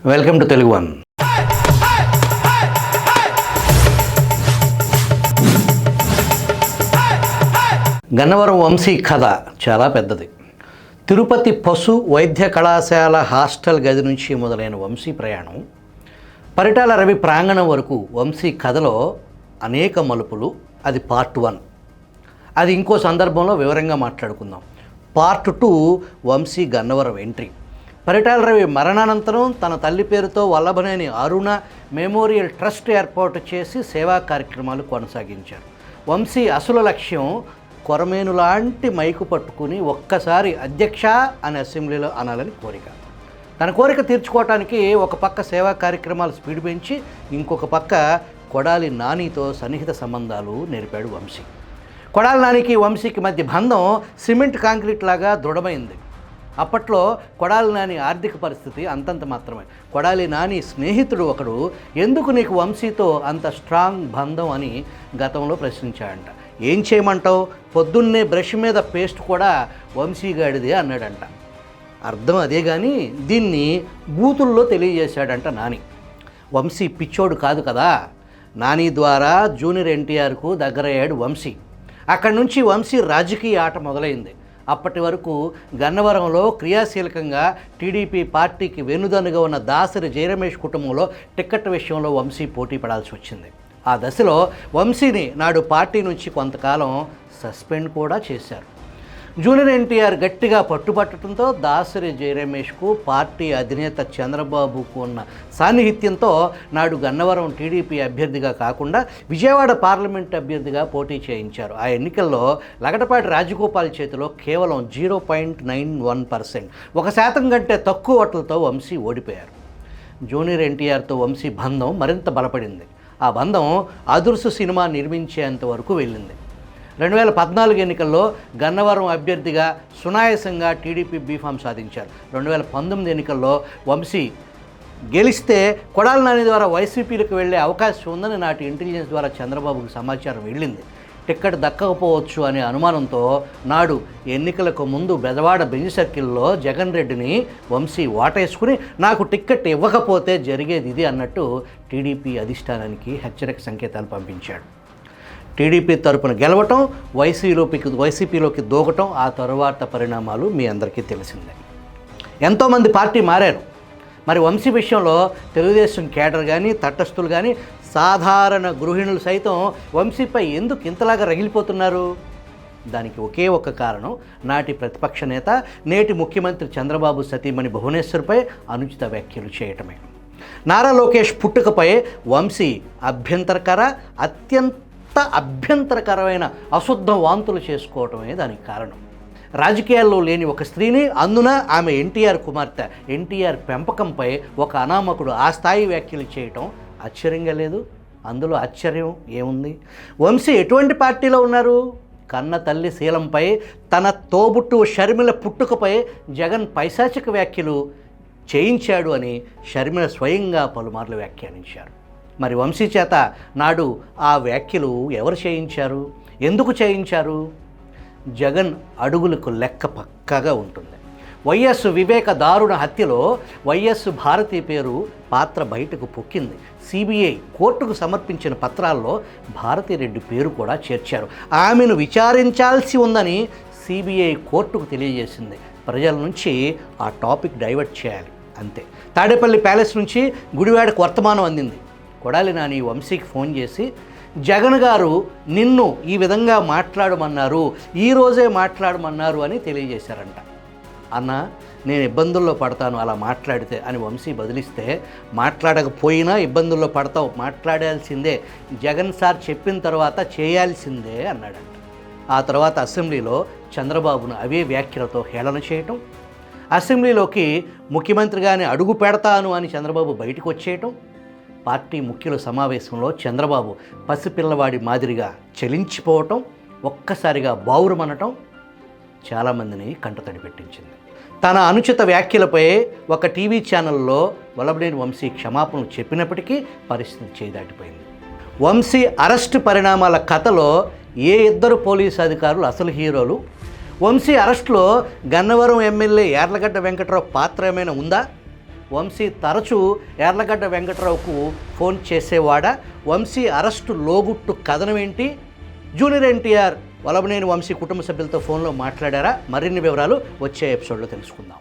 Welcome to Telugu one. Gannavaram Vamsi కథ చాలా పెద్దది. తిరుపతి పశు వైద్య కళాశాల హాస్టల్ గది నుంచి మొదలైన వంశీ ప్రయాణం పరిటాల రవి ప్రాంగణం వరకు వంశీ కథలో అనేక మలుపులు. అది పార్ట్ 1. అది ఇంకో సందర్భంలో వివరంగా మాట్లాడుకుందాం. Part 2 Vamsi Gannavaram entry. పరిటాల రవి మరణానంతరం తన తల్లి పేరుతో వల్లభనేని అరుణ మెమోరియల్ ట్రస్ట్ ఏర్పాటు చేసి సేవా కార్యక్రమాలు కొనసాగించారు. వంశీ అసలు లక్ష్యం కొరమేను లాంటి మైకు పట్టుకుని ఒక్కసారి అధ్యక్ష అని అసెంబ్లీలో అనాలని కోరిక. తన కోరిక తీర్చుకోవటానికి ఒక పక్క సేవా కార్యక్రమాలు స్పీడ్ పెంచి ఇంకొక పక్క కొడాలి నానితో సన్నిహిత సంబంధాలు నేర్పాడు వంశీ. కొడాలి నానికి వంశీకి మధ్య బంధం సిమెంట్ కాంక్రీట్ లాగా దృఢమైంది. అప్పట్లో కొడాలి నాని ఆర్థిక పరిస్థితి అంతంత మాత్రమే. కొడాలి నాని స్నేహితుడు ఒకడు ఎందుకు నీకు వంశీతో అంత స్ట్రాంగ్ బంధం అని గతంలో ప్రశ్నించాడంట. ఏం చేయమంటావు, పొద్దున్నే బ్రష్ మీద పేస్ట్ కూడా వంశీగాడిదే అన్నాడంట. అర్థం అదే కానీ దీన్ని బూతుల్లో తెలియజేశాడంట నాని. వంశీ పిచ్చోడు కాదు కదా. నాని ద్వారా జూనియర్ ఎన్టీఆర్కు దగ్గరయ్యాడు వంశీ. అక్కడి నుంచి వంశీ రాజకీయ ఆట మొదలైంది. అప్పటి వరకు గన్నవరంలో క్రియాశీలకంగా టీడీపీ పార్టీకి వెన్నుదన్నుగా ఉన్న దాసరి జయరమేష్ కుటుంబంలో టిక్కెట్ విషయంలో వంశీ పోటీ పడాల్సి వచ్చింది. ఆ దశలో వంశీని నాడు పార్టీ నుంచి కొంతకాలం సస్పెండ్ కూడా చేశారు. జూనియర్ ఎన్టీఆర్ గట్టిగా పట్టుబట్టడంతో దాసరి జయరమేష్కు పార్టీ అధినేత చంద్రబాబుకు ఉన్న సాన్నిహిత్యంతో నాడు గన్నవరం టీడీపీ అభ్యర్థిగా కాకుండా విజయవాడ పార్లమెంట్ అభ్యర్థిగా పోటీ చేయించారు. ఆ ఎన్నికల్లో లగడపాటి రాజగోపాల్ చేతిలో కేవలం 0.91%, 1% కంటే తక్కువ ఓట్లతో వంశీ ఓడిపోయారు. జూనియర్ ఎన్టీఆర్తో వంశీ బంధం మరింత బలపడింది. ఆ బంధం అదుర్సు సినిమా నిర్మించేంత వరకు వెళ్ళింది. 2014 ఎన్నికల్లో గన్నవరం అభ్యర్థిగా సునాయాసంగా టీడీపీ బీఫామ్ సాధించారు. 2019 ఎన్నికల్లో వంశీ గెలిస్తే కొడాలి నాని ద్వారా వైసీపీలకు వెళ్లే అవకాశం ఉందని నాటి ఇంటెలిజెన్స్ ద్వారా చంద్రబాబుకు సమాచారం వెళ్ళింది. టిక్కెట్ దక్కకపోవచ్చు అనే అనుమానంతో నాడు ఎన్నికలకు ముందు బెజవాడ బెంజ్ సర్కిల్లో జగన్ రెడ్డిని వంశీ వాటేసుకుని నాకు టిక్కెట్ ఇవ్వకపోతే జరిగేది ఇది అన్నట్టు టీడీపీ అధిష్టానానికి హెచ్చరిక సంకేతాలు పంపించాడు. టీడీపీ తరపున గెలవటం, వైసీపీలోకి దూకటం, ఆ తరువాత పరిణామాలు మీ అందరికీ తెలిసిందే. ఎంతోమంది పార్టీ మారారు. మరి వంశీ విషయంలో తెలుగుదేశం కేడర్ కానీ తటస్థులు కానీ సాధారణ గృహిణులు సైతం వంశీపై ఎందుకు ఇంతలాగా రగిలిపోతున్నారు? దానికి ఒకే ఒక్క కారణం, నాటి ప్రతిపక్ష నేత నేటి ముఖ్యమంత్రి చంద్రబాబు సతీమణి భువనేశ్వర్పై అనుచిత వ్యాఖ్యలు చేయటమే. నారా లోకేష్ పుట్టుకపై వంశీ అత్యంత అభ్యంతరకరమైన అశుద్ధ వాంతులు చేసుకోవటమే దానికి కారణం. రాజకీయాల్లో లేని ఒక స్త్రీని, అందున ఆమె ఎన్టీఆర్ కుమార్తె, ఎన్టీఆర్ పెంపకంపై ఒక అనామకుడు ఆ స్థాయి వ్యాఖ్యలు చేయటం ఆశ్చర్యంగా లేదు. అందులో ఆశ్చర్యం ఏముంది? వంశీ ఎటువంటి పార్టీలో ఉన్నారు? కన్న తల్లి శీలంపై, తన తోబుట్టు షర్మిల పుట్టుకపై జగన్ పైశాచిక వ్యాఖ్యలు చేయించాడు అని షర్మిల స్వయంగా పలుమార్లు వ్యాఖ్యానించారు. మరి వంశీ చేత నాడు ఆ వ్యాఖ్యలు ఎవరు చేయించారు, ఎందుకు చేయించారు? జగన్ అడుగులకు లెక్క పక్కాగా ఉంటుంది. వైఎస్ వివేక దారుణ హత్యలో వైఎస్ భారతి పేరు పాత్ర బయటకు పొక్కింది. సిబిఐ కోర్టుకు సమర్పించిన పత్రాల్లో భారతిరెడ్డి పేరు కూడా చేర్చారు. ఆమెను విచారించాల్సి ఉందని సిబిఐ కోర్టుకు తెలియజేసింది. ప్రజల నుంచి ఆ టాపిక్ డైవర్ట్ చేయాలి అంతే. తాడేపల్లి ప్యాలెస్ నుంచి గుడివాడకు వర్తమానం అందింది. కొడాలి నాని వంశీకి ఫోన్ చేసి జగన్ గారు నిన్ను ఈ విధంగా మాట్లాడమన్నారు, ఈరోజే మాట్లాడమన్నారు అని తెలియజేశారంట. అన్న, నేను ఇబ్బందుల్లో పడతాను అలా మాట్లాడితే అని వంశీ బదిలిస్తే, మాట్లాడకపోయినా ఇబ్బందుల్లో పడతావు, మాట్లాడాల్సిందే, జగన్ సార్ చెప్పిన తర్వాత చేయాల్సిందే అన్నాడంట. ఆ తర్వాత అసెంబ్లీలో చంద్రబాబును అవే వ్యాఖ్యలతో హేళన చేయటం, అసెంబ్లీలోకి ముఖ్యమంత్రిగానే అడుగు పెడతాను అని చంద్రబాబు బయటకు వచ్చేయటం, పార్టీ ముఖ్యుల సమావేశంలో చంద్రబాబు పసిపిల్లవాడి మాదిరిగా చలించిపోవటం, ఒక్కసారిగా బావురమనటం చాలామందిని కంటతడి పెట్టించింది. తన అనుచిత వ్యాఖ్యలపై ఒక టీవీ ఛానల్లో వల్లభనేని వంశీ క్షమాపణలు చెప్పినప్పటికీ పరిస్థితి చేదాటిపోయింది. వంశీ అరెస్టు పరిణామాల కథలో ఏ ఇద్దరు పోలీసు అధికారులు అసలు హీరోలు? వంశీ అరెస్టులో గన్నవరం ఎమ్మెల్యే యార్లగడ్డ వెంకట్రావు పాత్ర ఏమైనా ఉందా? వంశీ తరచూ యార్లగడ్డ వెంకట్రావుకు ఫోన్ చేసేవాడా? వంశీ అరెస్టు లోగుట్టు కథనం ఏంటి? జూనియర్ ఎన్టీఆర్ వల్లభనేని వంశీ కుటుంబ సభ్యులతో ఫోన్లో మాట్లాడారా? మరిన్ని వివరాలు వచ్చే ఎపిసోడ్లో తెలుసుకుందాం.